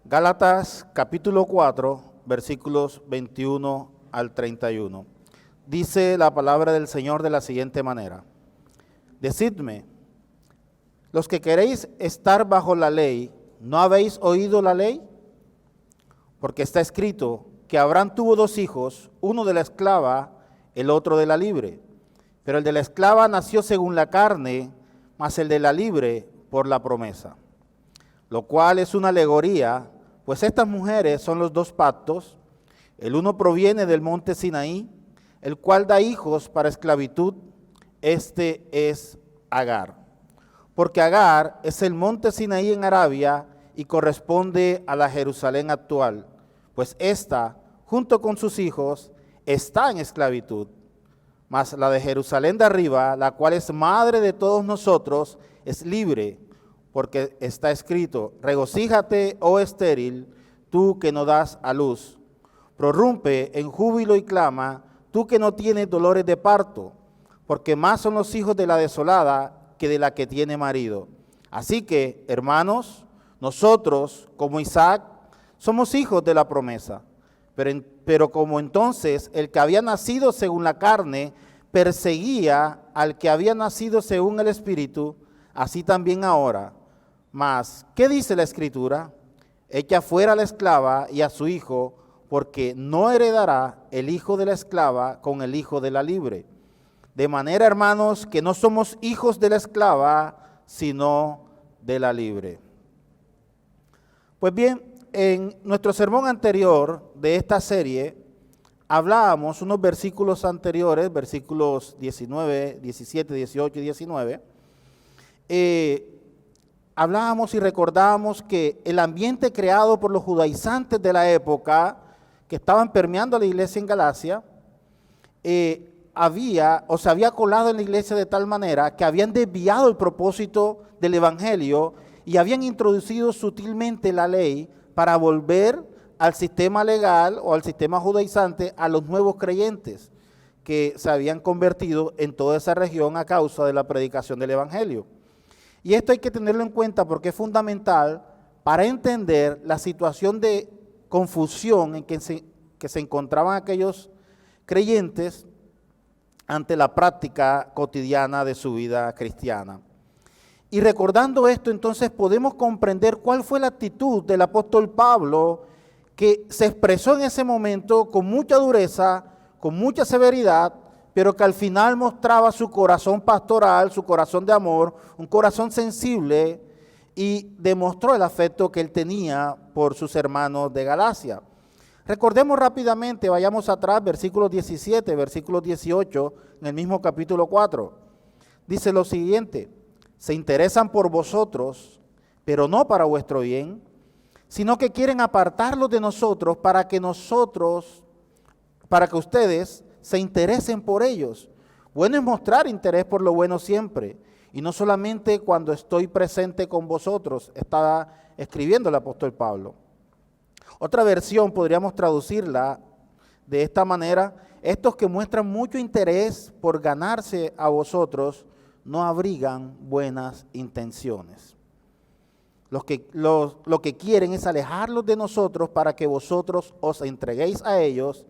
Gálatas capítulo 4, versículos 21 al 31. Dice la palabra del Señor de la siguiente manera: Decidme, los que queréis estar bajo la ley, ¿no habéis oído la ley? Porque está escrito que Abraham tuvo dos hijos, uno de la esclava, el otro de la libre. Pero el de la esclava nació según la carne, mas el de la libre por la promesa. Lo cual es una alegoría, pues estas mujeres son los dos pactos. El uno proviene del monte Sinaí, el cual da hijos para esclavitud. Este es Agar. Porque Agar es el monte Sinaí en Arabia y corresponde a la Jerusalén actual, pues ésta, junto con sus hijos, está en esclavitud. Mas la de Jerusalén de arriba, la cual es madre de todos nosotros, es libre, porque está escrito: regocíjate, oh estéril, tú que no das a luz. Prorrumpe en júbilo y clama, tú que no tienes dolores de parto, porque más son los hijos de la desolada que de la que tiene marido. Así que, hermanos, nosotros, como Isaac, somos hijos de la promesa. Pero como entonces el que había nacido según la carne perseguía al que había nacido según el Espíritu, así también ahora. Mas, ¿qué dice la Escritura? Echa fuera a la esclava y a su hijo, porque no heredará el hijo de la esclava con el hijo de la libre. De manera, hermanos, que no somos hijos de la esclava, sino de la libre. Pues bien, en nuestro sermón anterior de esta serie, hablábamos unos versículos anteriores, versículos 19, 17, 18 y 19. Hablábamos y recordábamos que el ambiente creado por los judaizantes de la época, que estaban permeando a la iglesia en Galacia, se había colado en la iglesia de tal manera que habían desviado el propósito del evangelio y habían introducido sutilmente la ley para volver al sistema legal o al sistema judaizante a los nuevos creyentes que se habían convertido en toda esa región a causa de la predicación del evangelio. Y esto hay que tenerlo en cuenta porque es fundamental para entender la situación de confusión en que se encontraban aquellos creyentes ante la práctica cotidiana de su vida cristiana. Y recordando esto, entonces podemos comprender cuál fue la actitud del apóstol Pablo, que se expresó en ese momento con mucha dureza, con mucha severidad, pero que al final mostraba su corazón pastoral, su corazón de amor, un corazón sensible, y demostró el afecto que él tenía por sus hermanos de Galacia. Recordemos rápidamente, vayamos atrás, versículos 17, versículos 18, en el mismo capítulo 4. Dice lo siguiente: se interesan por vosotros, pero no para vuestro bien, sino que quieren apartarlos de nosotros para que ustedes se interesen por ellos. Bueno es mostrar interés por lo bueno siempre, y no solamente cuando estoy presente con vosotros, está escribiendo el apóstol Pablo. Otra versión podríamos traducirla de esta manera: estos que muestran mucho interés por ganarse a vosotros no abrigan buenas intenciones. Lo que quieren es alejarlos de nosotros para que vosotros os entreguéis a ellos.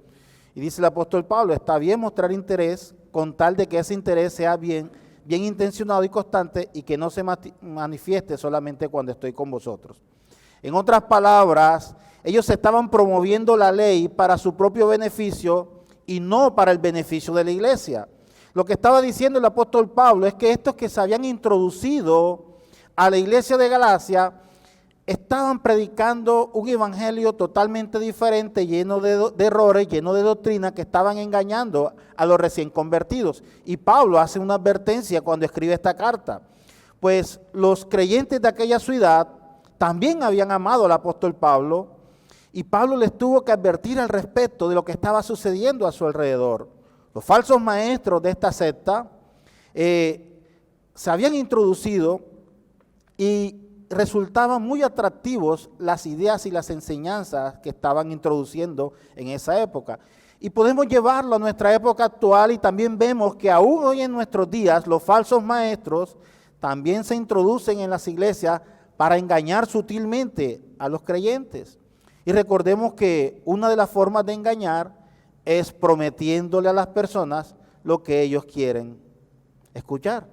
Y dice el apóstol Pablo: está bien mostrar interés con tal de que ese interés sea bien intencionado y constante y que no se manifieste solamente cuando estoy con vosotros. En otras palabras, ellos estaban promoviendo la ley para su propio beneficio y no para el beneficio de la iglesia. Lo que estaba diciendo el apóstol Pablo es que estos que se habían introducido a la iglesia de Galacia estaban predicando un evangelio totalmente diferente, lleno de errores, lleno de doctrina, que estaban engañando a los recién convertidos. Y Pablo hace una advertencia cuando escribe esta carta, pues los creyentes de aquella ciudad también habían amado al apóstol Pablo, y Pablo les tuvo que advertir al respecto de lo que estaba sucediendo a su alrededor. Los falsos maestros de esta secta se habían introducido y resultaban muy atractivos las ideas y las enseñanzas que estaban introduciendo en esa época. Y podemos llevarlo a nuestra época actual y también vemos que aún hoy en nuestros días los falsos maestros también se introducen en las iglesias para engañar sutilmente a los creyentes. Y recordemos que una de las formas de engañar es prometiéndole a las personas lo que ellos quieren escuchar.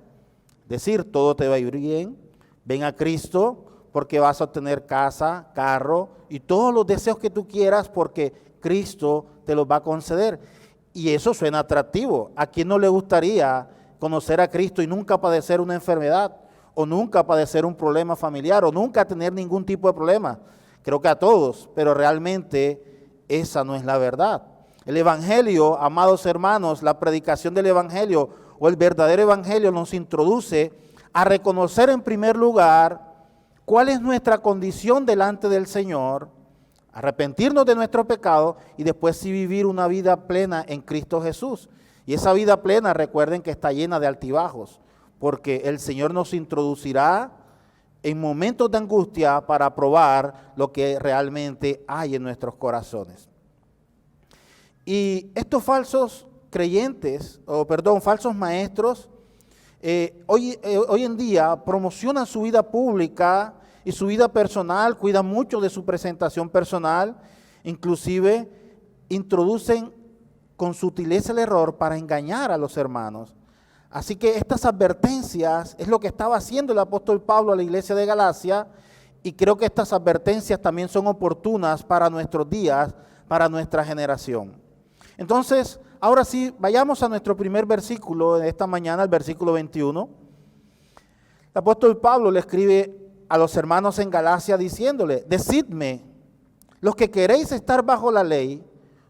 Decir, todo te va a ir bien, ven a Cristo porque vas a obtener casa, carro y todos los deseos que tú quieras porque Cristo te los va a conceder. Y eso suena atractivo. ¿A quién no le gustaría conocer a Cristo y nunca padecer una enfermedad, o nunca padecer un problema familiar, o nunca tener ningún tipo de problema? Creo que a todos, pero realmente esa no es la verdad. El Evangelio, amados hermanos, la predicación del Evangelio o el verdadero Evangelio nos introduce a reconocer en primer lugar cuál es nuestra condición delante del Señor, arrepentirnos de nuestro pecado y después sí vivir una vida plena en Cristo Jesús. Y esa vida plena, recuerden que está llena de altibajos, porque el Señor nos introducirá en momentos de angustia para probar lo que realmente hay en nuestros corazones. Y estos falsos creyentes, falsos maestros, hoy en día promocionan su vida pública y su vida personal, cuidan mucho de su presentación personal, inclusive introducen con sutileza el error para engañar a los hermanos. Así que estas advertencias es lo que estaba haciendo el apóstol Pablo a la iglesia de Galacia, y creo que estas advertencias también son oportunas para nuestros días, para nuestra generación. Entonces, ahora sí, vayamos a nuestro primer versículo de esta mañana, el versículo 21. El apóstol Pablo le escribe a los hermanos en Galacia diciéndole, decidme, los que queréis estar bajo la ley,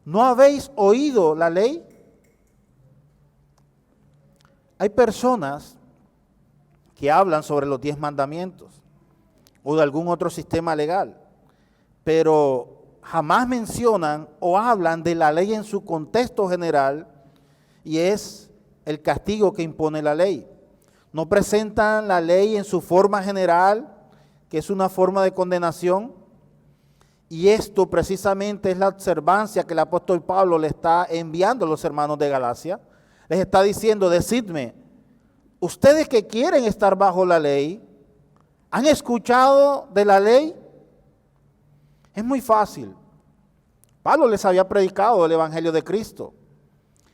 ¿no habéis oído la ley? Hay personas que hablan sobre los 10 mandamientos o de algún otro sistema legal, pero jamás mencionan o hablan de la ley en su contexto general, y es el castigo que impone la ley. No presentan la ley en su forma general, que es una forma de condenación, y esto precisamente es la observancia que el apóstol Pablo le está enviando a los hermanos de Galacia. Les está diciendo, decidme, ustedes que quieren estar bajo la ley, ¿han escuchado de la ley? Es muy fácil. Pablo les había predicado el Evangelio de Cristo.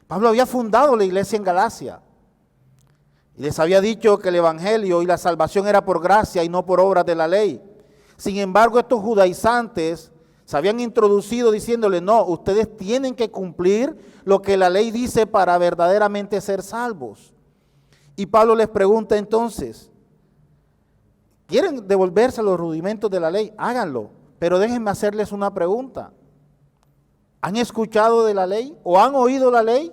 Pablo había fundado la iglesia en Galacia. Y les había dicho que el Evangelio y la salvación era por gracia y no por obras de la ley. Sin embargo, estos judaizantes se habían introducido diciéndole, no, ustedes tienen que cumplir lo que la ley dice para verdaderamente ser salvos. Y Pablo les pregunta entonces, ¿quieren devolverse a los rudimentos de la ley? Háganlo, pero déjenme hacerles una pregunta. ¿Han escuchado de la ley o han oído la ley?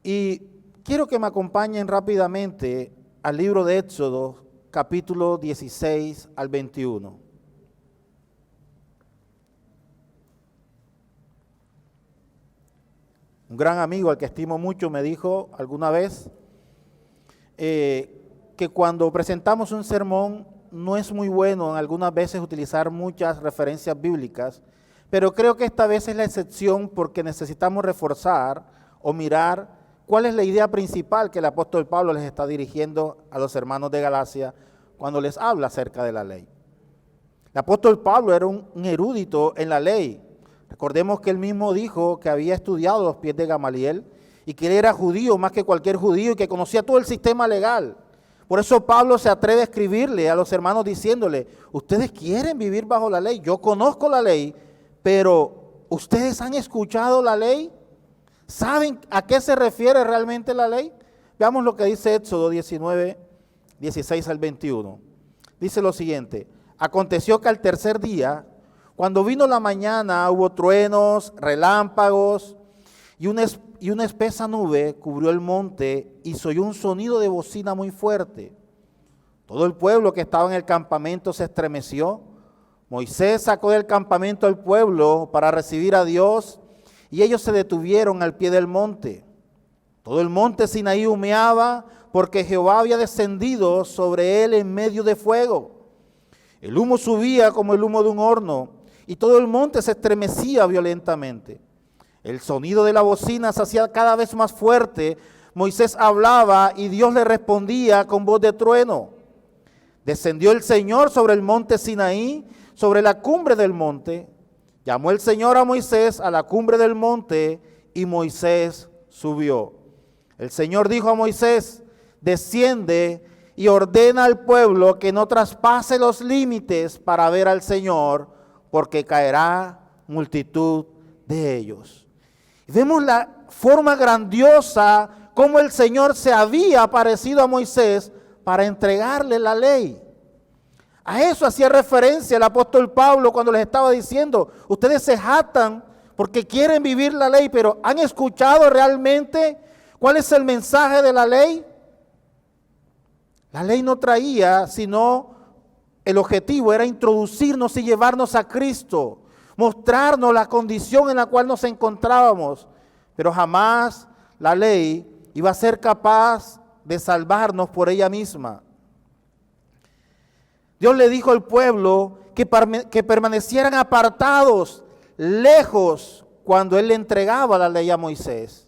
Y quiero que me acompañen rápidamente al libro de Éxodo, capítulo 16 al 21. Un gran amigo al que estimo mucho me dijo alguna vez que cuando presentamos un sermón no es muy bueno en algunas veces utilizar muchas referencias bíblicas, pero creo que esta vez es la excepción porque necesitamos reforzar o mirar cuál es la idea principal que el apóstol Pablo les está dirigiendo a los hermanos de Galacia cuando les habla acerca de la ley. El apóstol Pablo era un erudito en la ley. Recordemos que él mismo dijo que había estudiado a los pies de Gamaliel y que él era judío más que cualquier judío y que conocía todo el sistema legal. Por eso Pablo se atreve a escribirle a los hermanos diciéndole, ustedes quieren vivir bajo la ley, yo conozco la ley, pero ¿ustedes han escuchado la ley? ¿Saben a qué se refiere realmente la ley? Veamos lo que dice Éxodo 19, 16 al 21. Dice lo siguiente, aconteció que al tercer día, cuando vino la mañana, hubo truenos, relámpagos y una espesa nube cubrió el monte y se oyó un sonido de bocina muy fuerte. Todo el pueblo que estaba en el campamento se estremeció. Moisés sacó del campamento al pueblo para recibir a Dios y ellos se detuvieron al pie del monte. Todo el monte Sinaí humeaba porque Jehová había descendido sobre él en medio de fuego. El humo subía como el humo de un horno y todo el monte se estremecía violentamente. El sonido de la bocina se hacía cada vez más fuerte. Moisés hablaba y Dios le respondía con voz de trueno. Descendió el Señor sobre el monte Sinaí, sobre la cumbre del monte. Llamó el Señor a Moisés a la cumbre del monte y Moisés subió. El Señor dijo a Moisés, desciende y ordena al pueblo que no traspase los límites para ver al Señor, porque caerá multitud de ellos. Y vemos la forma grandiosa como el Señor se había aparecido a Moisés para entregarle la ley. A eso hacía referencia el apóstol Pablo cuando les estaba diciendo, ustedes se jactan porque quieren vivir la ley, pero ¿han escuchado realmente cuál es el mensaje de la ley? La ley no traía, sino el objetivo era introducirnos y llevarnos a Cristo, mostrarnos la condición en la cual nos encontrábamos, pero jamás la ley iba a ser capaz de salvarnos por ella misma. Dios le dijo al pueblo que permanecieran apartados, lejos, cuando Él le entregaba la ley a Moisés.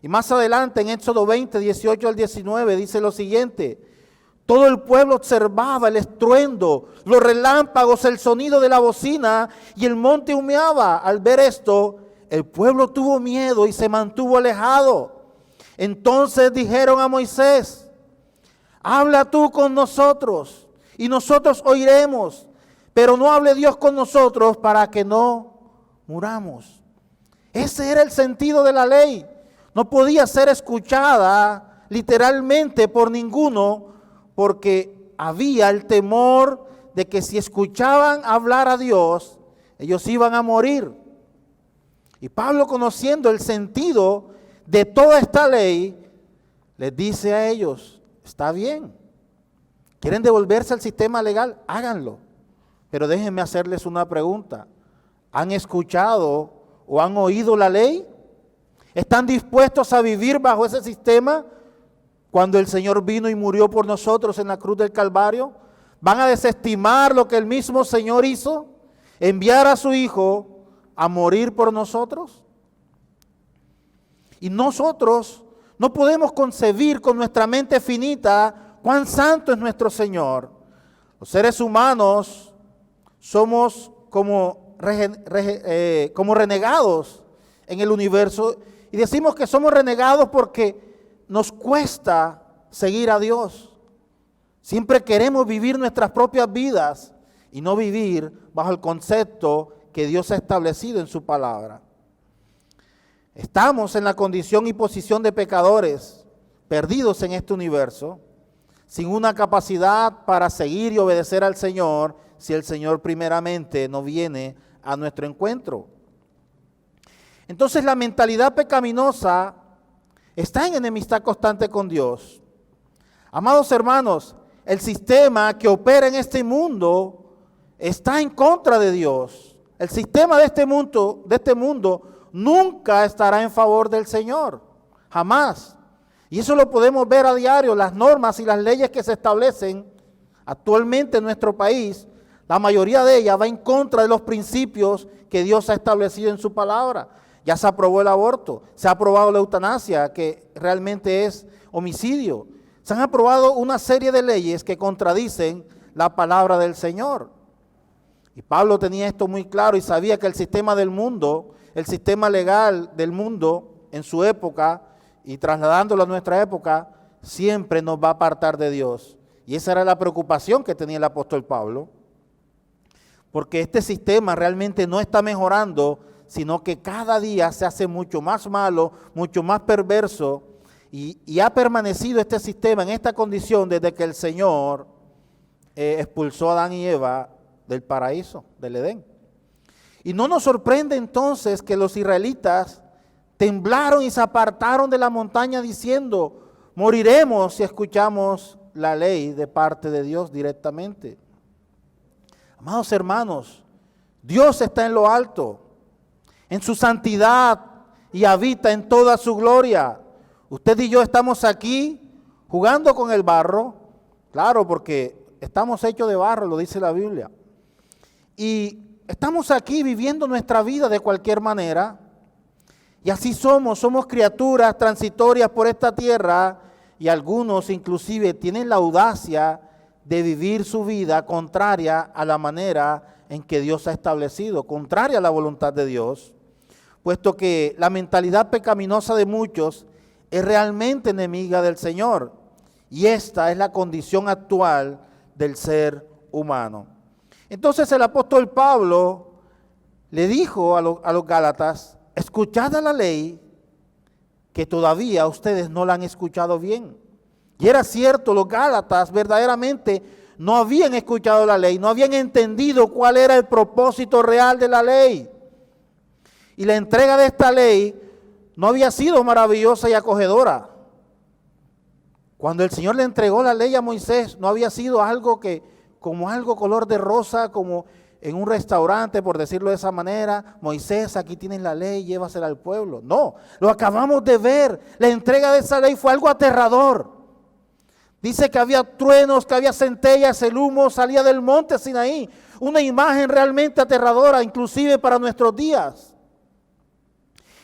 Y más adelante en Éxodo 20, 18 al 19 dice lo siguiente: todo el pueblo observaba el estruendo, los relámpagos, el sonido de la bocina y el monte humeaba. Al ver esto, el pueblo tuvo miedo y se mantuvo alejado. Entonces dijeron a Moisés, habla tú con nosotros y nosotros oiremos, pero no hable Dios con nosotros para que no muramos. Ese era el sentido de la ley. No podía ser escuchada literalmente por ninguno, porque había el temor de que si escuchaban hablar a Dios, ellos iban a morir. Y Pablo, conociendo el sentido de toda esta ley, les dice a ellos, está bien, quieren devolverse al sistema legal, háganlo. Pero déjenme hacerles una pregunta. ¿Han escuchado o han oído la ley? ¿Están dispuestos a vivir bajo ese sistema cuando el Señor vino y murió por nosotros en la cruz del Calvario? ¿Van a desestimar lo que el mismo Señor hizo? ¿Enviar a su Hijo a morir por nosotros? Y nosotros no podemos concebir con nuestra mente finita cuán santo es nuestro Señor. Los seres humanos somos como renegados en el universo, y decimos que somos renegados porque nos cuesta seguir a Dios. Siempre queremos vivir nuestras propias vidas y no vivir bajo el concepto que Dios ha establecido en su palabra. Estamos en la condición y posición de pecadores, perdidos en este universo, sin una capacidad para seguir y obedecer al Señor, si el Señor primeramente no viene a nuestro encuentro. Entonces la mentalidad pecaminosa está en enemistad constante con Dios. Amados hermanos, el sistema que opera en este mundo está en contra de Dios. El sistema de este mundo nunca estará en favor del Señor, jamás. Y eso lo podemos ver a diario, las normas y las leyes que se establecen actualmente en nuestro país, la mayoría de ellas va en contra de los principios que Dios ha establecido en su palabra. Ya se aprobó el aborto, se ha aprobado la eutanasia, que realmente es homicidio. Se han aprobado una serie de leyes que contradicen la palabra del Señor. Y Pablo tenía esto muy claro y sabía que el sistema del mundo, el sistema legal del mundo en su época y trasladándolo a nuestra época, siempre nos va a apartar de Dios. Y esa era la preocupación que tenía el apóstol Pablo, porque este sistema realmente no está mejorando, sino que cada día se hace mucho más malo, mucho más perverso, y ha permanecido este sistema en esta condición desde que el Señor expulsó a Adán y Eva del paraíso, del Edén. Y no nos sorprende entonces que los israelitas temblaron y se apartaron de la montaña diciendo, moriremos si escuchamos la ley de parte de Dios directamente. Amados hermanos, Dios está en lo alto, en su santidad, y habita en toda su gloria. Usted y yo estamos aquí jugando con el barro, claro, porque estamos hechos de barro, lo dice la Biblia. Y estamos aquí viviendo nuestra vida de cualquier manera, y así somos criaturas transitorias por esta tierra, y algunos inclusive tienen la audacia de vivir su vida contraria a la manera en que Dios ha establecido, contraria a la voluntad de Dios, puesto que la mentalidad pecaminosa de muchos es realmente enemiga del Señor, y esta es la condición actual del ser humano. Entonces el apóstol Pablo le dijo a los Gálatas: escuchad a la ley, que todavía ustedes no la han escuchado bien. Y era cierto, los Gálatas verdaderamente no habían escuchado la ley, no habían entendido cuál era el propósito real de la ley. Y la entrega de esta ley no había sido maravillosa y acogedora. Cuando el Señor le entregó la ley a Moisés, no había sido algo como algo color de rosa, como en un restaurante, por decirlo de esa manera. Moisés, aquí tienes la ley, llévasela al pueblo. No, lo acabamos de ver. La entrega de esa ley fue algo aterrador. Dice que había truenos, que había centellas, el humo salía del monte Sinaí. Una imagen realmente aterradora, inclusive para nuestros días.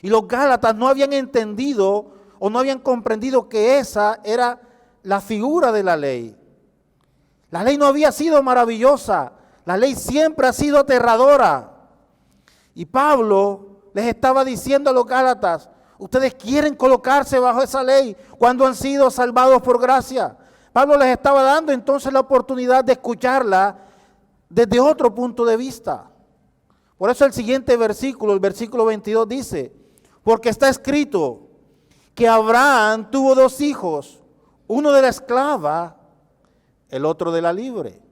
Y los Gálatas no habían entendido o no habían comprendido que esa era la figura de la ley. La ley no había sido maravillosa, la ley siempre ha sido aterradora. Y Pablo les estaba diciendo a los Gálatas: ustedes quieren colocarse bajo esa ley cuando han sido salvados por gracia. Pablo les estaba dando entonces la oportunidad de escucharla desde otro punto de vista. Por eso el siguiente versículo, el versículo 22 dice: porque está escrito que Abraham tuvo dos hijos, uno de la esclava, el otro de la libre.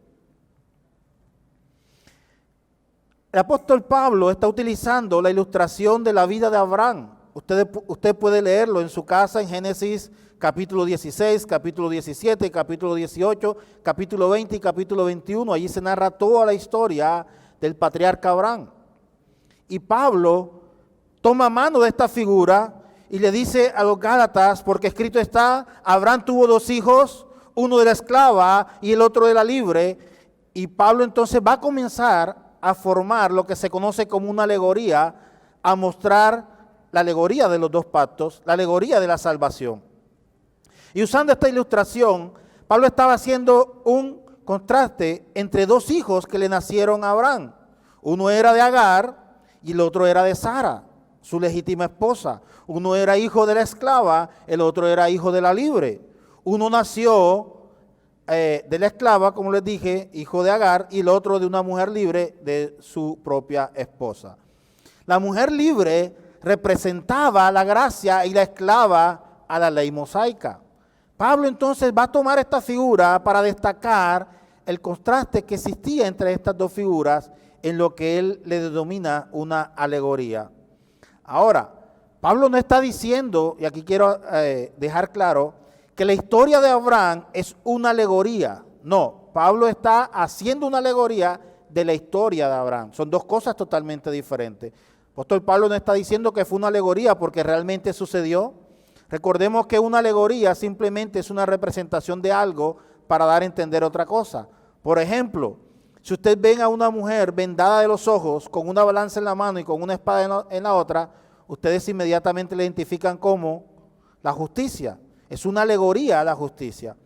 El apóstol Pablo está utilizando la ilustración de la vida de Abraham. Usted puede leerlo en su casa en Génesis capítulo 16, capítulo 17, capítulo 18, capítulo 20 y capítulo 21. Allí se narra toda la historia del patriarca Abraham. Y Pablo toma mano de esta figura y le dice a los Gálatas, porque escrito está: Abraham tuvo dos hijos, uno de la esclava y el otro de la libre. Y Pablo entonces va a comenzar a formar lo que se conoce como una alegoría, a mostrar la alegoría de los dos pactos, la alegoría de la salvación. Y usando esta ilustración, Pablo estaba haciendo un contraste entre dos hijos que le nacieron a Abraham. Uno era de Agar y el otro era de Sara, su legítima esposa. Uno era hijo de la esclava, el otro era hijo de la libre. Uno nació de la esclava, como les dije, hijo de Agar, y el otro de una mujer libre, de su propia esposa. La mujer libre representaba la gracia y la esclava a la ley mosaica. Pablo entonces va a tomar esta figura para destacar el contraste que existía entre estas dos figuras en lo que él le denomina una alegoría. Ahora, Pablo no está diciendo, y aquí quiero dejar claro, que la historia de Abraham es una alegoría. No, Pablo está haciendo una alegoría de la historia de Abraham. Son dos cosas totalmente diferentes. El apóstol Pablo no está diciendo que fue una alegoría porque realmente sucedió. Recordemos que una alegoría simplemente es una representación de algo para dar a entender otra cosa. Por ejemplo, si usted ven a una mujer vendada de los ojos, con una balanza en la mano y con una espada en la otra, ustedes inmediatamente la identifican como la justicia. Es una alegoría a la justicia.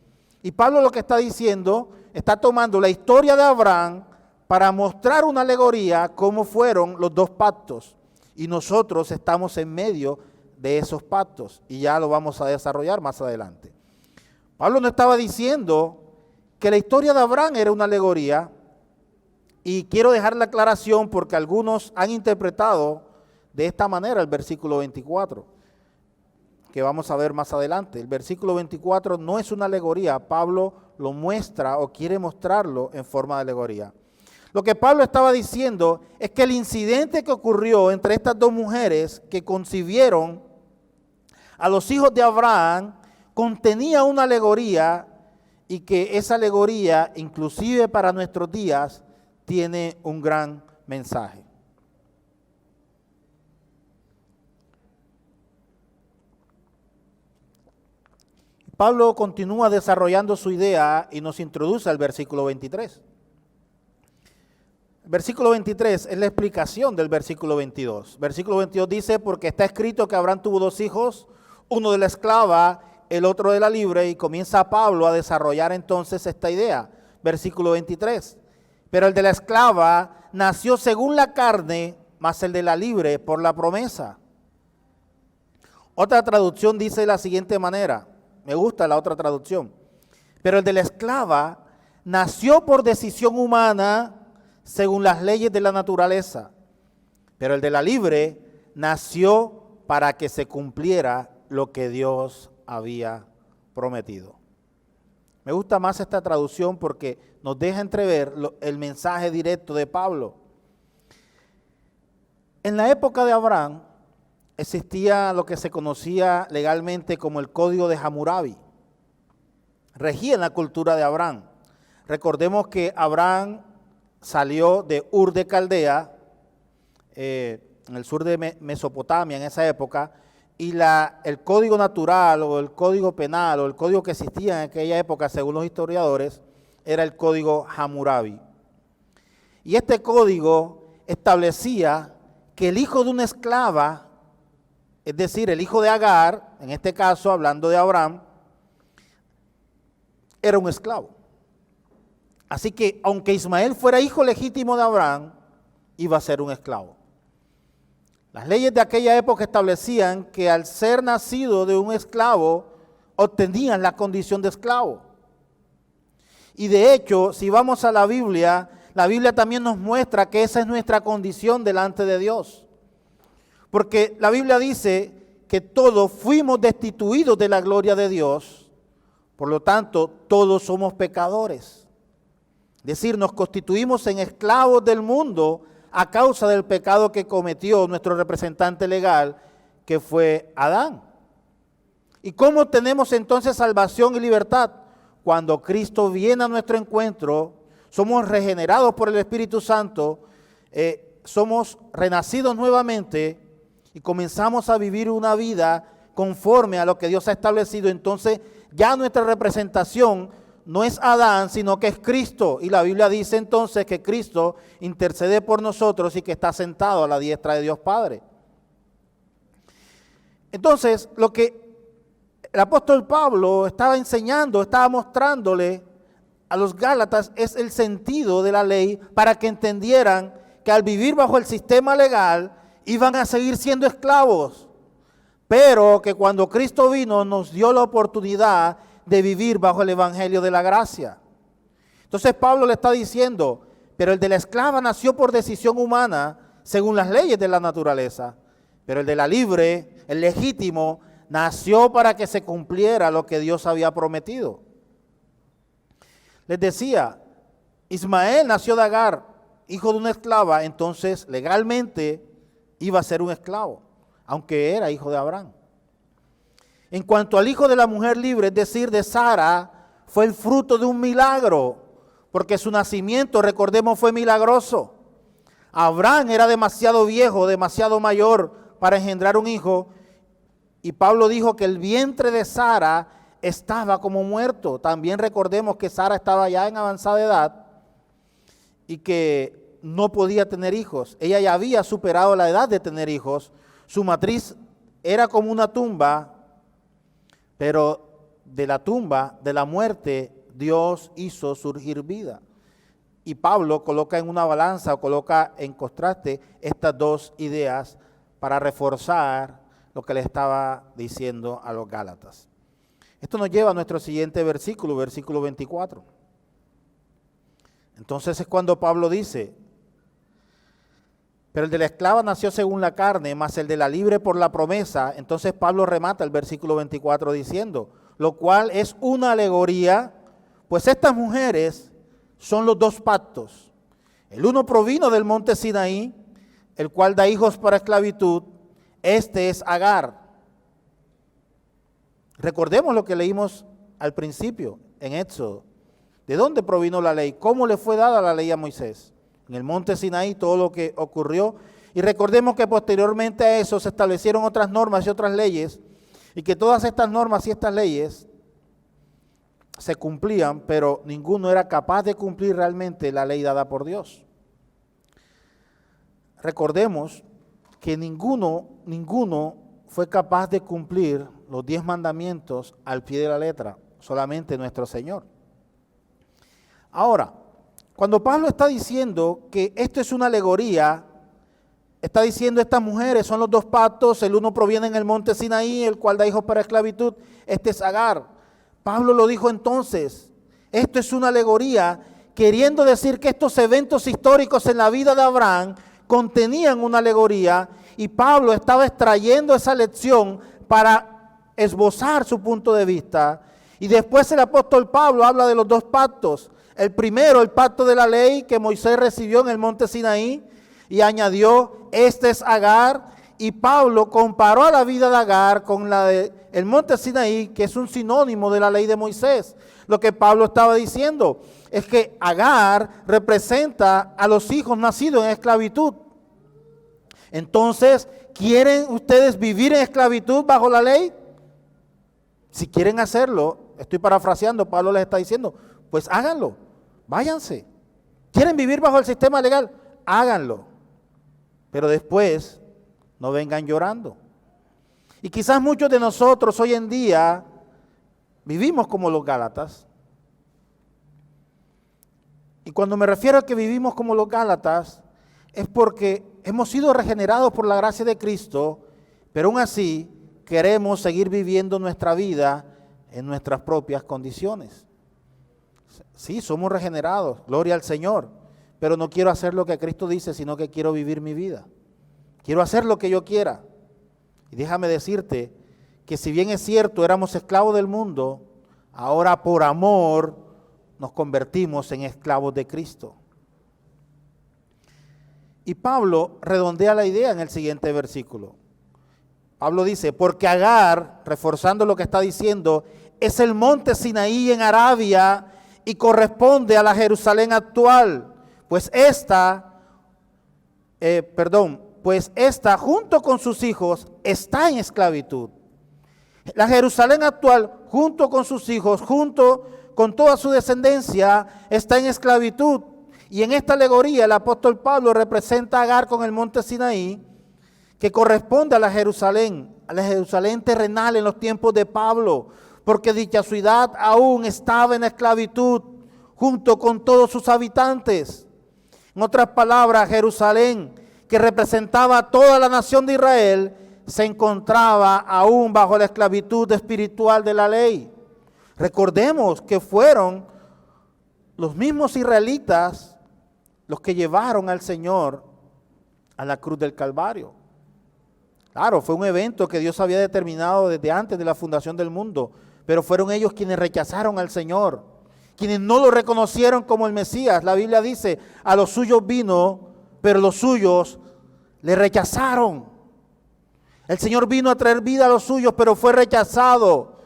Y Pablo lo que está diciendo, está tomando la historia de Abraham para mostrar una alegoría cómo fueron los dos pactos. Y nosotros estamos en medio de esos pactos y ya lo vamos a desarrollar más adelante. Pablo no estaba diciendo que la historia de Abraham era una alegoría, y quiero dejar la aclaración porque algunos han interpretado de esta manera el versículo 24, que vamos a ver más adelante. El versículo 24 no es una alegoría, Pablo lo muestra o quiere mostrarlo en forma de alegoría. Lo que Pablo estaba diciendo es que el incidente que ocurrió entre estas dos mujeres que concibieron a los hijos de Abraham contenía una alegoría, y que esa alegoría, inclusive para nuestros días, tiene un gran mensaje. Pablo continúa desarrollando su idea y nos introduce al versículo 23. El versículo 23 es la explicación del versículo 22. Versículo 22 dice: porque está escrito que Abraham tuvo dos hijos, uno de la esclava, el otro de la libre, y comienza Pablo a desarrollar entonces esta idea. versículo 23. Pero el de la esclava nació según la carne, mas el de la libre por la promesa. Otra traducción dice de la siguiente manera, me gusta la otra traducción. Pero el de la esclava nació por decisión humana según las leyes de la naturaleza. Pero el de la libre nació para que se cumpliera lo que Dios había prometido. Me gusta más esta traducción porque nos deja entrever el mensaje directo de Pablo. En la época de Abraham existía lo que se conocía legalmente como el Código de Hammurabi. Regía en la cultura de Abraham. Recordemos que Abraham salió de Ur de Caldea, en el sur de Mesopotamia en esa época, y el código natural o el código penal o el código que existía en aquella época, según los historiadores, era el Código Hammurabi. Y este código establecía que el hijo de una esclava, es decir, el hijo de Agar, en este caso hablando de Abraham, era un esclavo. Así que aunque Ismael fuera hijo legítimo de Abraham, iba a ser un esclavo. Las leyes de aquella época establecían que al ser nacido de un esclavo, obtenían la condición de esclavo. Y de hecho, si vamos a la Biblia también nos muestra que esa es nuestra condición delante de Dios. Porque la Biblia dice que todos fuimos destituidos de la gloria de Dios, por lo tanto, todos somos pecadores. Es decir, nos constituimos en esclavos del mundo a causa del pecado que cometió nuestro representante legal, que fue Adán. ¿Y cómo tenemos entonces salvación y libertad? Cuando Cristo viene a nuestro encuentro, somos regenerados por el Espíritu Santo, somos renacidos nuevamente y comenzamos a vivir una vida conforme a lo que Dios ha establecido. Entonces ya nuestra representación no es Adán, sino que es Cristo. Y la Biblia dice entonces que Cristo intercede por nosotros y que está sentado a la diestra de Dios Padre. Entonces, lo que el apóstol Pablo estaba enseñando, estaba mostrándole a los Gálatas es el sentido de la ley para que entendieran que al vivir bajo el sistema legal iban a seguir siendo esclavos, pero que cuando Cristo vino nos dio la oportunidad de vivir bajo el evangelio de la gracia. Entonces Pablo le está diciendo, pero el de la esclava nació por decisión humana según las leyes de la naturaleza, pero el de la libre, el legítimo, nació para que se cumpliera lo que Dios había prometido. Les decía, Ismael nació de Agar, hijo de una esclava, entonces legalmente iba a ser un esclavo, aunque era hijo de Abraham. En cuanto al hijo de la mujer libre, es decir, de Sara, fue el fruto de un milagro, porque su nacimiento, recordemos, fue milagroso. Abraham era demasiado viejo, demasiado mayor para engendrar un hijo, y Pablo dijo que el vientre de Sara estaba como muerto. También recordemos que Sara estaba ya en avanzada edad y que no podía tener hijos. Ella ya había superado la edad de tener hijos. Su matriz era como una tumba, pero de la tumba, de la muerte, Dios hizo surgir vida. Y Pablo coloca en una balanza o coloca en contraste estas dos ideas para reforzar lo que le estaba diciendo a los Gálatas. Esto nos lleva a nuestro siguiente versículo, versículo 24. Entonces es cuando Pablo dice, pero el de la esclava nació según la carne, mas el de la libre por la promesa. Entonces Pablo remata el versículo 24 diciendo, lo cual es una alegoría, pues estas mujeres son los dos pactos. El uno provino del monte Sinaí, el cual da hijos para esclavitud. Este es Agar. Recordemos lo que leímos al principio en Éxodo. ¿De dónde provino la ley? ¿Cómo le fue dada la ley a Moisés? En el monte Sinaí, todo lo que ocurrió. Y recordemos que posteriormente a eso se establecieron otras normas y otras leyes, y que todas estas normas y estas leyes se cumplían, pero ninguno era capaz de cumplir realmente la ley dada por Dios. Recordemos que ninguno fue capaz de cumplir los 10 mandamientos al pie de la letra, solamente nuestro Señor. Ahora, cuando Pablo está diciendo que esto es una alegoría, está diciendo estas mujeres son los dos pactos, el uno proviene en el monte Sinaí, el cual da hijos para esclavitud, este es Agar. Pablo lo dijo entonces, esto es una alegoría, queriendo decir que estos eventos históricos en la vida de Abraham contenían una alegoría y Pablo estaba extrayendo esa lección para esbozar su punto de vista. Y después el apóstol Pablo habla de los dos pactos. El primero, el pacto de la ley que Moisés recibió en el monte Sinaí y añadió, este es Agar. Y Pablo comparó a la vida de Agar con la del monte Sinaí, que es un sinónimo de la ley de Moisés. Lo que Pablo estaba diciendo es que Agar representa a los hijos nacidos en esclavitud. Entonces, ¿quieren ustedes vivir en esclavitud bajo la ley? Si quieren hacerlo, estoy parafraseando, Pablo les está diciendo, pues háganlo, váyanse. ¿Quieren vivir bajo el sistema legal? Háganlo. Pero después, no vengan llorando. Y quizás muchos de nosotros hoy en día vivimos como los Gálatas. Y cuando me refiero a que vivimos como los Gálatas, es porque hemos sido regenerados por la gracia de Cristo, pero aún así queremos seguir viviendo nuestra vida en nuestras propias condiciones. Sí, somos regenerados, gloria al Señor, pero no quiero hacer lo que Cristo dice, sino que quiero vivir mi vida. Quiero hacer lo que yo quiera. Y déjame decirte que si bien es cierto, éramos esclavos del mundo, ahora por amor nos convertimos en esclavos de Cristo. Y Pablo redondea la idea en el siguiente versículo. Pablo dice, porque Agar, reforzando lo que está diciendo, es el monte Sinaí en Arabia y corresponde a la Jerusalén actual, pues esta junto con sus hijos está en esclavitud. La Jerusalén actual junto con sus hijos, junto con toda su descendencia, está en esclavitud. Y en esta alegoría el apóstol Pablo representa a Agar con el monte Sinaí, que corresponde a la Jerusalén terrenal en los tiempos de Pablo, porque dicha ciudad aún estaba en esclavitud junto con todos sus habitantes. En otras palabras, Jerusalén, que representaba a toda la nación de Israel, se encontraba aún bajo la esclavitud espiritual de la ley. Recordemos que fueron los mismos israelitas los que llevaron al Señor a la cruz del Calvario. Claro, fue un evento que Dios había determinado desde antes de la fundación del mundo, pero fueron ellos quienes rechazaron al Señor, quienes no lo reconocieron como el Mesías. La Biblia dice, a los suyos vino, pero los suyos le rechazaron. El Señor vino a traer vida a los suyos, pero fue rechazado.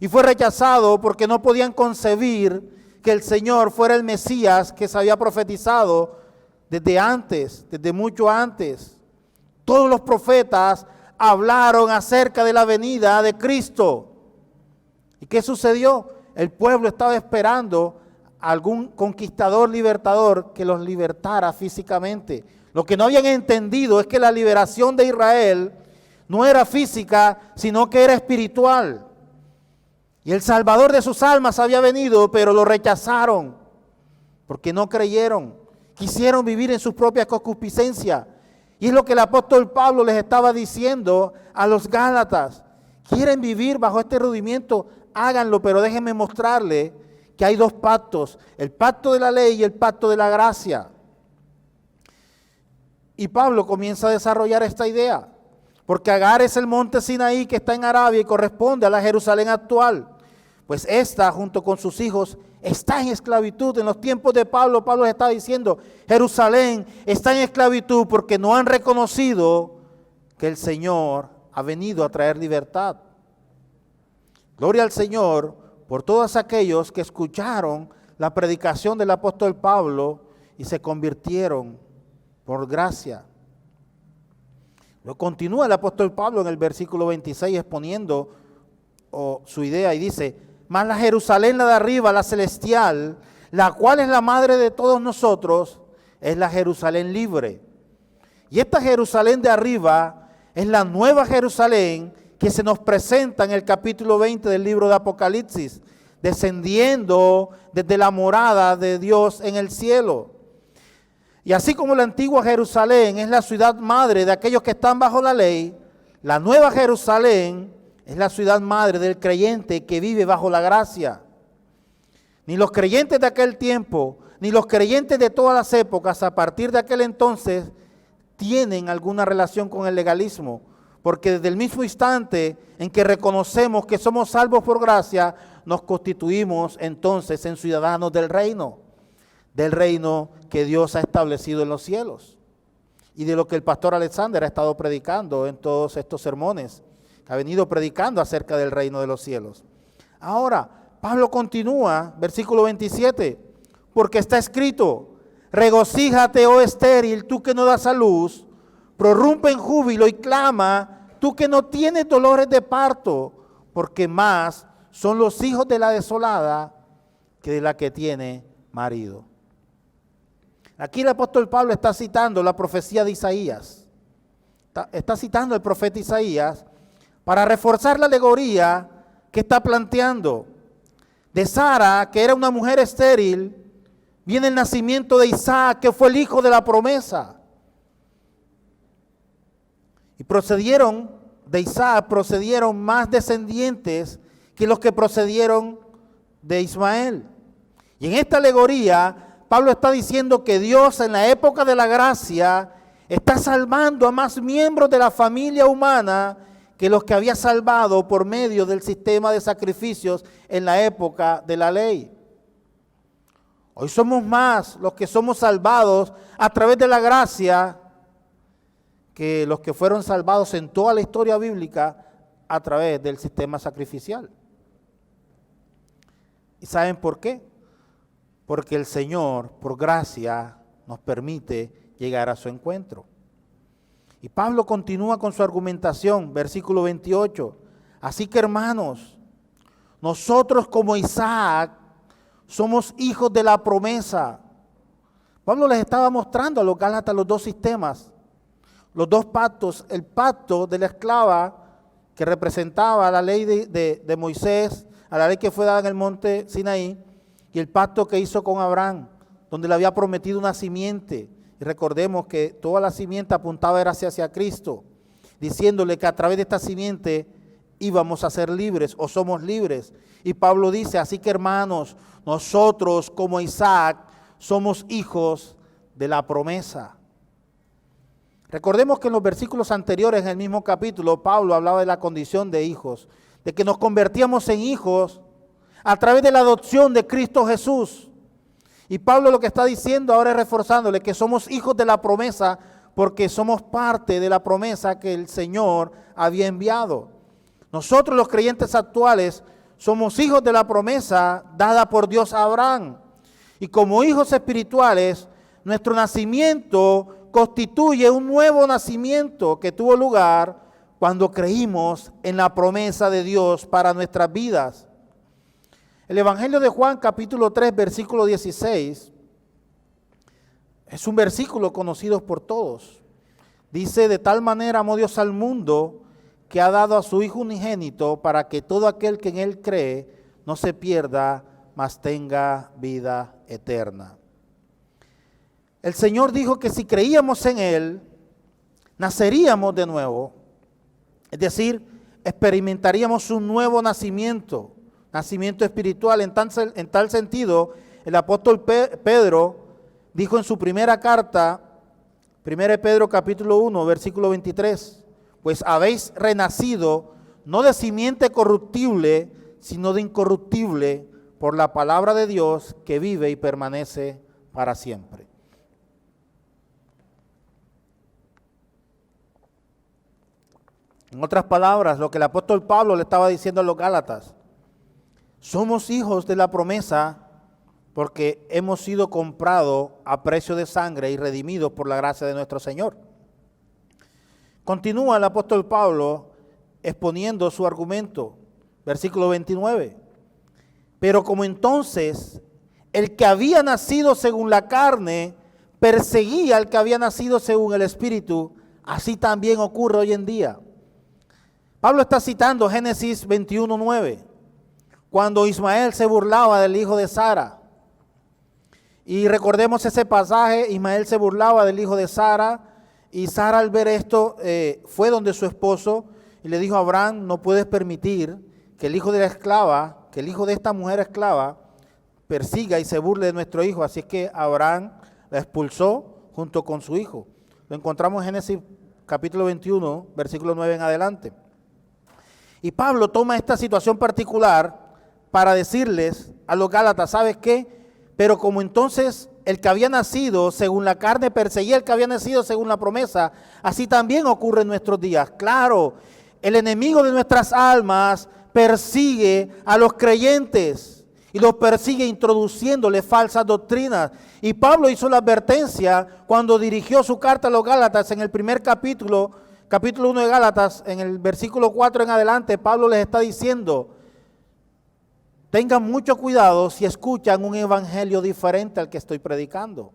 Y fue rechazado porque no podían concebir que el Señor fuera el Mesías que se había profetizado desde antes, desde mucho antes. Todos los profetas hablaron acerca de la venida de Cristo. ¿Y qué sucedió? El pueblo estaba esperando a algún conquistador libertador que los libertara físicamente. Lo que no habían entendido es que la liberación de Israel no era física, sino que era espiritual. Y el Salvador de sus almas había venido, pero lo rechazaron, porque no creyeron. Quisieron vivir en su propia concupiscencia. Y es lo que el apóstol Pablo les estaba diciendo a los Gálatas. ¿Quieren vivir bajo este rudimiento? Háganlo, pero déjenme mostrarles que hay dos pactos, el pacto de la ley y el pacto de la gracia. Y Pablo comienza a desarrollar esta idea, porque Agar es el monte Sinaí que está en Arabia y corresponde a la Jerusalén actual. Pues esta, junto con sus hijos, está en esclavitud. En los tiempos de Pablo, Pablo les está diciendo, Jerusalén está en esclavitud porque no han reconocido que el Señor ha venido a traer libertad. Gloria al Señor por todos aquellos que escucharon la predicación del apóstol Pablo y se convirtieron por gracia. Lo continúa el apóstol Pablo en el versículo 26 exponiendo su idea y dice, mas la Jerusalén, la de arriba, la celestial, la cual es la madre de todos nosotros, es la Jerusalén libre. Y esta Jerusalén de arriba es la nueva Jerusalén que se nos presenta en el capítulo 20 del libro de Apocalipsis. descendiendo desde la morada de Dios en el cielo. Y así como la antigua Jerusalén es la ciudad madre de aquellos que están bajo la ley, la nueva Jerusalén es la ciudad madre del creyente que vive bajo la gracia. Ni los creyentes de aquel tiempo, ni los creyentes de todas las épocas a partir de aquel entonces tienen alguna relación con el legalismo, porque desde el mismo instante en que reconocemos que somos salvos por gracia, nos constituimos entonces en ciudadanos del reino que Dios ha establecido en los cielos, y de lo que el pastor Alexander ha estado predicando en todos estos sermones, que ha venido predicando acerca del reino de los cielos. Ahora, Pablo continúa, versículo 27, porque está escrito: regocíjate, oh estéril, tú que no das a luz, prorrumpe en júbilo y clama, tú que no tienes dolores de parto, porque más son los hijos de la desolada que de la que tiene marido. Aquí el apóstol Pablo está citando la profecía de Isaías. Está citando el profeta Isaías para reforzar la alegoría que está planteando. De Sara, que era una mujer estéril, viene el nacimiento de Isaac, que fue el hijo de la promesa. Y de Isaac procedieron más descendientes que los que procedieron de Ismael. Y en esta alegoría, Pablo está diciendo que Dios en la época de la gracia está salvando a más miembros de la familia humana que los que había salvado por medio del sistema de sacrificios en la época de la ley. Hoy somos más los que somos salvados a través de la gracia que los que fueron salvados en toda la historia bíblica a través del sistema sacrificial. ¿Y saben por qué? Porque el Señor, por gracia, nos permite llegar a su encuentro. Y Pablo continúa con su argumentación, versículo 28. Así que, hermanos, nosotros como Isaac somos hijos de la promesa. Pablo les estaba mostrando a los Gálatas los dos sistemas, los dos pactos: el pacto de la esclava que representaba la ley de Moisés, a la ley que fue dada en el monte Sinaí, y el pacto que hizo con Abraham, donde le había prometido una simiente. Y recordemos que toda la simiente apuntaba hacia Cristo, diciéndole que a través de esta simiente íbamos a ser libres o somos libres. Y Pablo dice: así que, hermanos, nosotros como Isaac somos hijos de la promesa. Recordemos que en los versículos anteriores, en el mismo capítulo, Pablo hablaba de la condición de hijos, de que nos convertíamos en hijos a través de la adopción de Cristo Jesús. Y Pablo lo que está diciendo ahora es reforzándole que somos hijos de la promesa porque somos parte de la promesa que el Señor había enviado. Nosotros los creyentes actuales somos hijos de la promesa dada por Dios a Abraham. Y como hijos espirituales, nuestro nacimiento constituye un nuevo nacimiento que tuvo lugar cuando creímos en la promesa de Dios para nuestras vidas. El Evangelio de Juan, capítulo 3, versículo 16, es un versículo conocido por todos. Dice: de tal manera amó Dios al mundo que ha dado a su Hijo unigénito para que todo aquel que en Él cree no se pierda, mas tenga vida eterna. El Señor dijo que si creíamos en Él, naceríamos de nuevo, es decir, experimentaríamos un nuevo nacimiento espiritual. En tal sentido, el apóstol Pedro dijo en su primera carta, 1 Pedro capítulo 1, versículo 23, pues habéis renacido no de simiente corruptible, sino de incorruptible, por la palabra de Dios que vive y permanece para siempre. En otras palabras, lo que el apóstol Pablo le estaba diciendo a los Gálatas: somos hijos de la promesa porque hemos sido comprados a precio de sangre y redimidos por la gracia de nuestro Señor. Continúa el apóstol Pablo exponiendo su argumento, versículo 29. Pero como entonces el que había nacido según la carne perseguía al que había nacido según el Espíritu, así también ocurre hoy en día. Pablo está citando Génesis 21:9. cuando Ismael se burlaba del hijo de Sara. Y recordemos ese pasaje, Ismael se burlaba del hijo de Sara, y Sara al ver esto fue donde su esposo y le dijo a Abraham: no puedes permitir que el hijo de la esclava, que el hijo de esta mujer esclava persiga y se burle de nuestro hijo. Así es que Abraham la expulsó junto con su hijo. Lo encontramos en Génesis capítulo 21, versículo 9 en adelante. Y Pablo toma esta situación particular para decirles a los Gálatas: ¿sabes qué? Pero como entonces el que había nacido según la carne perseguía al que había nacido según la promesa, así también ocurre en nuestros días. Claro, el enemigo de nuestras almas persigue a los creyentes y los persigue introduciéndole falsas doctrinas. Y Pablo hizo la advertencia cuando dirigió su carta a los Gálatas en el primer capítulo 1 de Gálatas, en el versículo 4 en adelante. Pablo les está diciendo: tengan mucho cuidado si escuchan un evangelio diferente al que estoy predicando.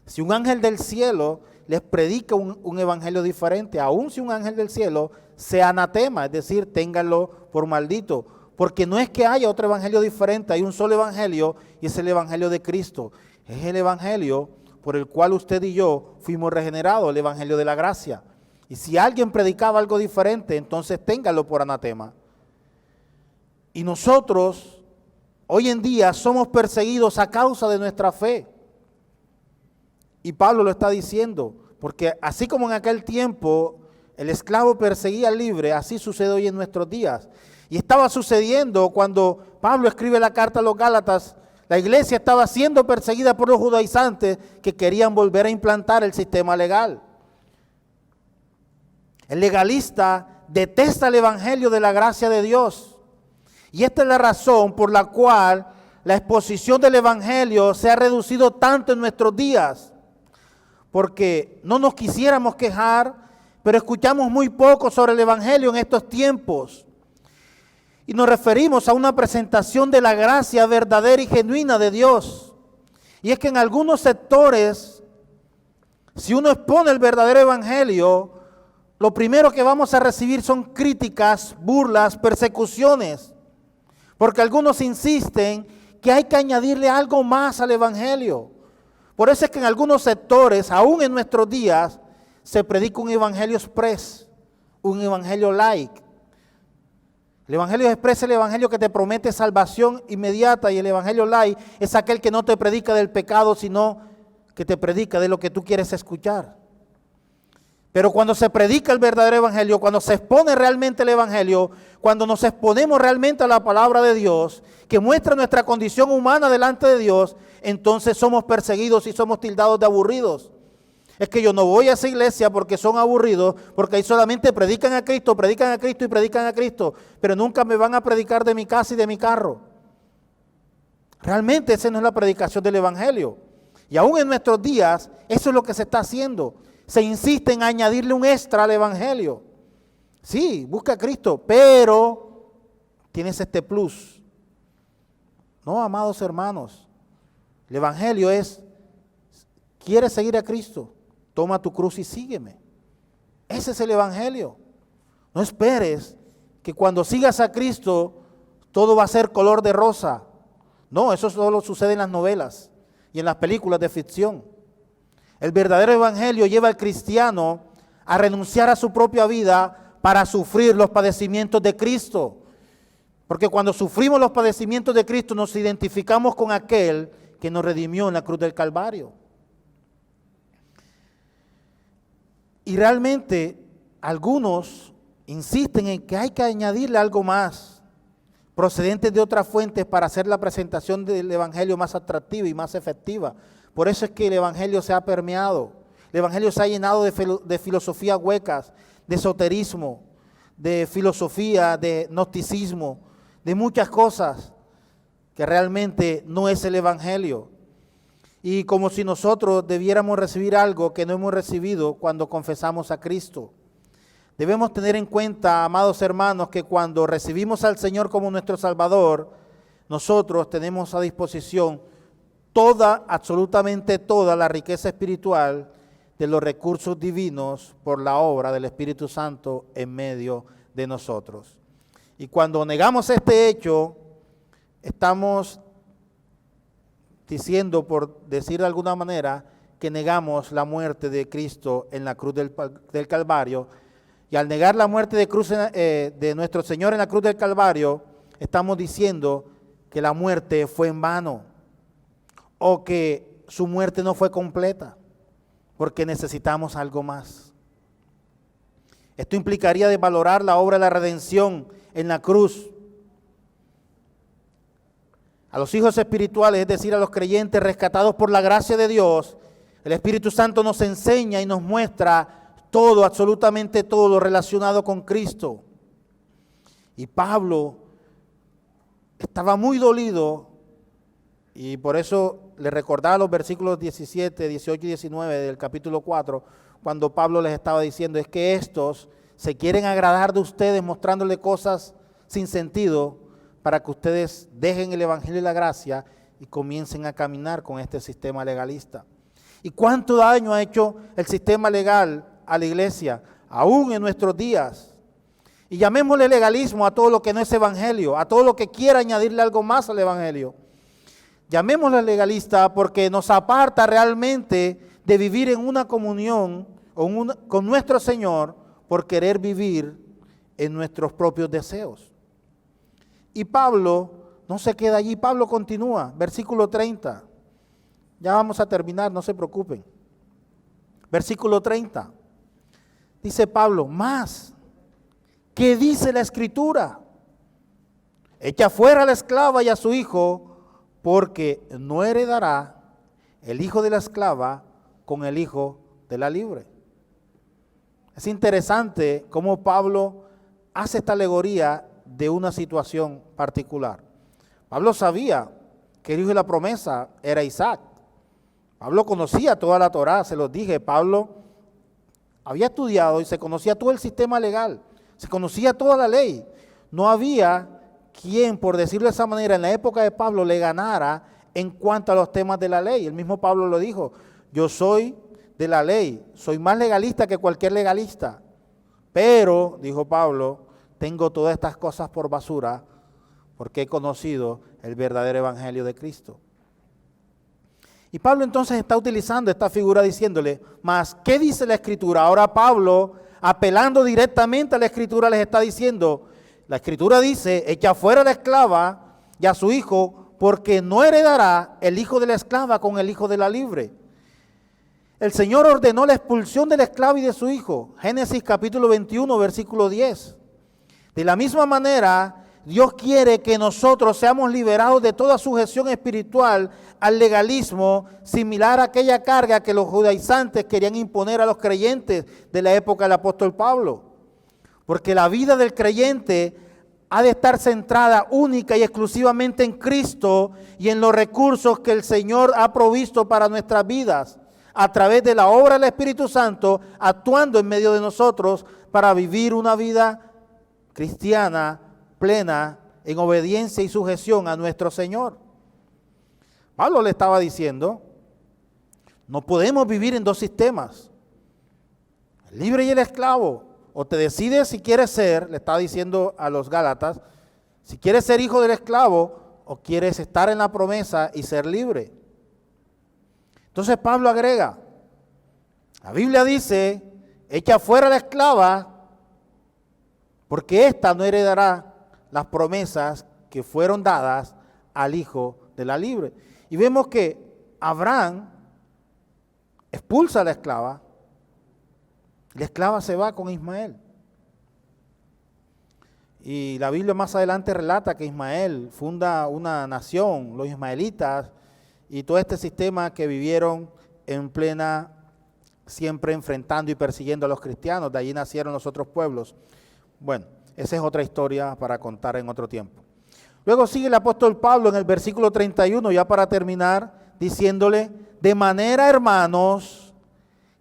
Si un ángel del cielo les predica un evangelio diferente, aun si un ángel del cielo sea anatema, es decir, ténganlo por maldito. Porque no es que haya otro evangelio diferente, hay un solo evangelio y es el evangelio de Cristo. Es el evangelio por el cual usted y yo fuimos regenerados, el evangelio de la gracia. Y si alguien predicaba algo diferente, entonces ténganlo por anatema. Y nosotros hoy en día somos perseguidos a causa de nuestra fe. Y Pablo lo está diciendo, porque así como en aquel tiempo el esclavo perseguía al libre, así sucede hoy en nuestros días. Y estaba sucediendo cuando Pablo escribe la carta a los Gálatas. La iglesia estaba siendo perseguida por los judaizantes que querían volver a implantar el sistema legal. El legalista detesta el evangelio de la gracia de Dios. Y esta es la razón por la cual la exposición del evangelio se ha reducido tanto en nuestros días. Porque no nos quisiéramos quejar, pero escuchamos muy poco sobre el evangelio en estos tiempos. Y nos referimos a una presentación de la gracia verdadera y genuina de Dios. Y es que en algunos sectores, si uno expone el verdadero evangelio, lo primero que vamos a recibir son críticas, burlas, persecuciones. Porque algunos insisten que hay que añadirle algo más al evangelio. Por eso es que en algunos sectores, aún en nuestros días, se predica un evangelio express, un evangelio light. El evangelio express es el evangelio que te promete salvación inmediata, y el evangelio light es aquel que no te predica del pecado, sino que te predica de lo que tú quieres escuchar. Pero cuando se predica el verdadero evangelio, cuando se expone realmente el evangelio, cuando nos exponemos realmente a la palabra de Dios, que muestra nuestra condición humana delante de Dios, entonces somos perseguidos y somos tildados de aburridos. Es que yo no voy a esa iglesia porque son aburridos, porque ahí solamente predican a Cristo y predican a Cristo, pero nunca me van a predicar de mi casa y de mi carro. Realmente esa no es la predicación del evangelio. Y aún en nuestros días, eso es lo que se está haciendo. Se insiste en añadirle un extra al evangelio. Sí, busca a Cristo, pero tienes este plus. No, amados hermanos, el evangelio es: ¿quieres seguir a Cristo? Toma tu cruz y sígueme. Ese es el evangelio. No esperes que cuando sigas a Cristo todo va a ser color de rosa. No, eso solo sucede en las novelas y en las películas de ficción. El verdadero evangelio lleva al cristiano a renunciar a su propia vida para sufrir los padecimientos de Cristo. Porque cuando sufrimos los padecimientos de Cristo nos identificamos con aquel que nos redimió en la cruz del Calvario. Y realmente algunos insisten en que hay que añadirle algo más, procedentes de otras fuentes, para hacer la presentación del evangelio más atractiva y más efectiva. Por eso es que el evangelio se ha permeado, el evangelio se ha llenado de filosofías huecas, de esoterismo, de filosofía, de gnosticismo, de muchas cosas que realmente no es el evangelio. Y como si nosotros debiéramos recibir algo que no hemos recibido cuando confesamos a Cristo. Debemos tener en cuenta, amados hermanos, que cuando recibimos al Señor como nuestro Salvador, nosotros tenemos a disposición absolutamente toda la riqueza espiritual de los recursos divinos por la obra del Espíritu Santo en medio de nosotros. Y cuando negamos este hecho, estamos diciendo, por decir de alguna manera, que negamos la muerte de Cristo en la cruz del Calvario. Y al negar la muerte de nuestro Señor en la cruz del Calvario, estamos diciendo que la muerte fue en vano o que su muerte no fue completa, porque necesitamos algo más. Esto implicaría desvalorar la obra de la redención en la cruz. A los hijos espirituales, es decir, a los creyentes rescatados por la gracia de Dios, el Espíritu Santo nos enseña y nos muestra todo, absolutamente todo lo relacionado con Cristo. Y Pablo estaba muy dolido, y por eso le recordaba los versículos 17, 18 y 19 del capítulo 4, cuando Pablo les estaba diciendo, es que estos se quieren agradar de ustedes mostrándole cosas sin sentido para que ustedes dejen el Evangelio y la gracia y comiencen a caminar con este sistema legalista. ¿Y cuánto daño ha hecho el sistema legal a la iglesia, aún en nuestros días? Y llamémosle legalismo a todo lo que no es evangelio, a todo lo que quiera añadirle algo más al evangelio. Llamémosle legalista porque nos aparta realmente de vivir en una comunión con nuestro Señor por querer vivir en nuestros propios deseos. Y Pablo no se queda allí, Pablo continúa, versículo 30. Ya vamos a terminar, no se preocupen. Versículo 30. Dice Pablo, más, ¿qué dice la Escritura? Echa fuera a la esclava y a su hijo, porque no heredará el hijo de la esclava con el hijo de la libre. Es interesante cómo Pablo hace esta alegoría de una situación particular. Pablo sabía que el hijo de la promesa era Isaac. Pablo conocía toda la Torá, se los dije. Pablo había estudiado y se conocía todo el sistema legal, se conocía toda la ley. No había quien, por decirlo de esa manera, en la época de Pablo le ganara en cuanto a los temas de la ley. El mismo Pablo lo dijo, yo soy de la ley, soy más legalista que cualquier legalista, pero, dijo Pablo, tengo todas estas cosas por basura porque he conocido el verdadero evangelio de Cristo. Y Pablo entonces está utilizando esta figura diciéndole, mas, ¿qué dice la Escritura? Ahora Pablo, apelando directamente a la Escritura, les está diciendo, la Escritura dice, echa fuera a la esclava y a su hijo, porque no heredará el hijo de la esclava con el hijo de la libre. El Señor ordenó la expulsión del esclavo y de su hijo. Génesis capítulo 21, versículo 10. De la misma manera, Dios quiere que nosotros seamos liberados de toda sujeción espiritual al legalismo, similar a aquella carga que los judaizantes querían imponer a los creyentes de la época del apóstol Pablo. Porque la vida del creyente ha de estar centrada única y exclusivamente en Cristo y en los recursos que el Señor ha provisto para nuestras vidas, a través de la obra del Espíritu Santo, actuando en medio de nosotros para vivir una vida cristiana plena en obediencia y sujeción a nuestro Señor. Pablo le estaba diciendo, no podemos vivir en dos sistemas, el libre y el esclavo. O te decides si quieres ser, le está diciendo a los Gálatas, si quieres ser hijo del esclavo o quieres estar en la promesa y ser libre. Entonces Pablo agrega, la Biblia dice, echa fuera a la esclava, porque ésta no heredará las promesas que fueron dadas al hijo de la libre. Y vemos que Abraham expulsa a la esclava se va con Ismael. Y la Biblia más adelante relata que Ismael funda una nación, los ismaelitas, y todo este sistema que vivieron en plena, siempre enfrentando y persiguiendo a los cristianos. De allí nacieron los otros pueblos. Bueno, esa es otra historia para contar en otro tiempo. Luego sigue el apóstol Pablo en el versículo 31, ya para terminar, diciéndole, de manera, hermanos,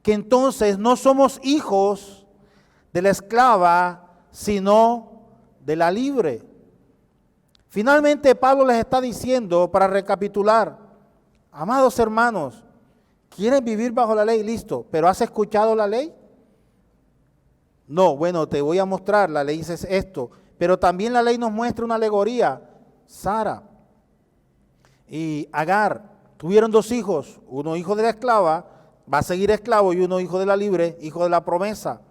que entonces no somos hijos de la esclava, sino de la libre. Finalmente Pablo les está diciendo, para recapitular, amados hermanos, ¿quieren vivir bajo la ley? Listo, pero ¿has escuchado la ley? No, bueno, te voy a mostrar, la ley dice esto, pero también la ley nos muestra una alegoría. Sara, y Agar tuvieron dos hijos, uno hijo de la esclava, va a seguir esclavo, y uno hijo de la libre, hijo de la promesa.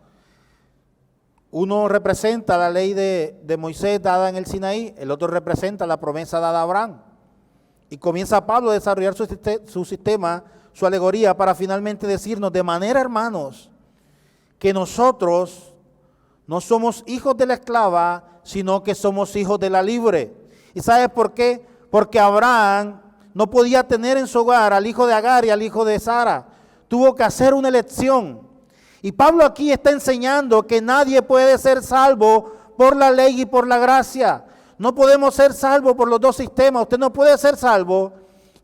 Uno representa la ley de Moisés dada en el Sinaí, el otro representa la promesa dada a Abraham. Y comienza Pablo a desarrollar su sistema, su alegoría, para finalmente decirnos de manera, hermanos, que nosotros no somos hijos de la esclava, sino que somos hijos de la libre. ¿Y sabes por qué? Porque Abraham no podía tener en su hogar al hijo de Agar y al hijo de Sara. Tuvo que hacer una elección. Y Pablo aquí está enseñando que nadie puede ser salvo por la ley y por la gracia. No podemos ser salvos por los dos sistemas. Usted no puede ser salvo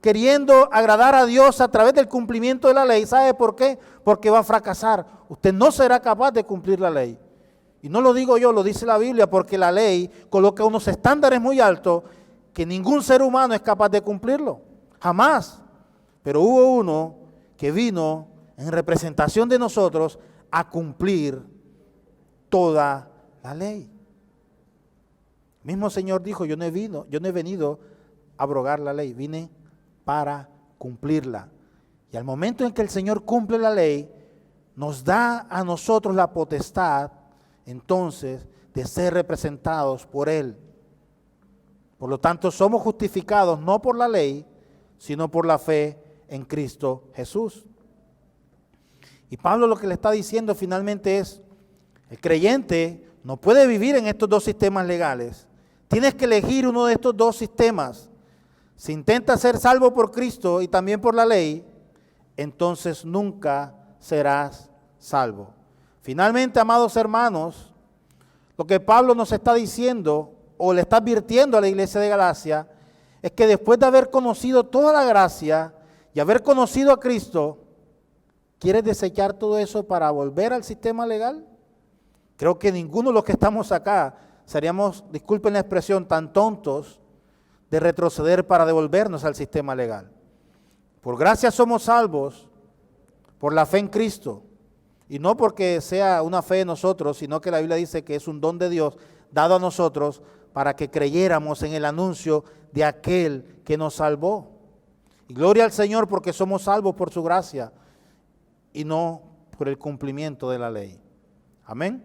queriendo agradar a Dios a través del cumplimiento de la ley. ¿Sabe por qué? Porque va a fracasar. Usted no será capaz de cumplir la ley. Y no lo digo yo, lo dice la Biblia, porque la ley coloca unos estándares muy altos que ningún ser humano es capaz de cumplirlo. Jamás. Pero hubo uno que vino en representación de nosotros a cumplir toda la ley. El mismo Señor dijo, yo no he venido a abrogar la ley, vine para cumplirla. Y al momento en que el Señor cumple la ley, nos da a nosotros la potestad, entonces, de ser representados por Él. Por lo tanto, somos justificados no por la ley, sino por la fe en Cristo Jesús. Y Pablo lo que le está diciendo finalmente es, el creyente no puede vivir en estos dos sistemas legales. Tienes que elegir uno de estos dos sistemas. Si intentas ser salvo por Cristo y también por la ley, entonces nunca serás salvo. Finalmente, amados hermanos, lo que Pablo nos está diciendo o le está advirtiendo a la iglesia de Galacia es que después de haber conocido toda la gracia y haber conocido a Cristo, ¿quieres desechar todo eso para volver al sistema legal? Creo que ninguno de los que estamos acá seríamos, disculpen la expresión, tan tontos de retroceder para devolvernos al sistema legal. Por gracia somos salvos por la fe en Cristo. Y no porque sea una fe en nosotros, sino que la Biblia dice que es un don de Dios dado a nosotros para que creyéramos en el anuncio de aquel que nos salvó. Y gloria al Señor porque somos salvos por su gracia y no por el cumplimiento de la ley. Amén.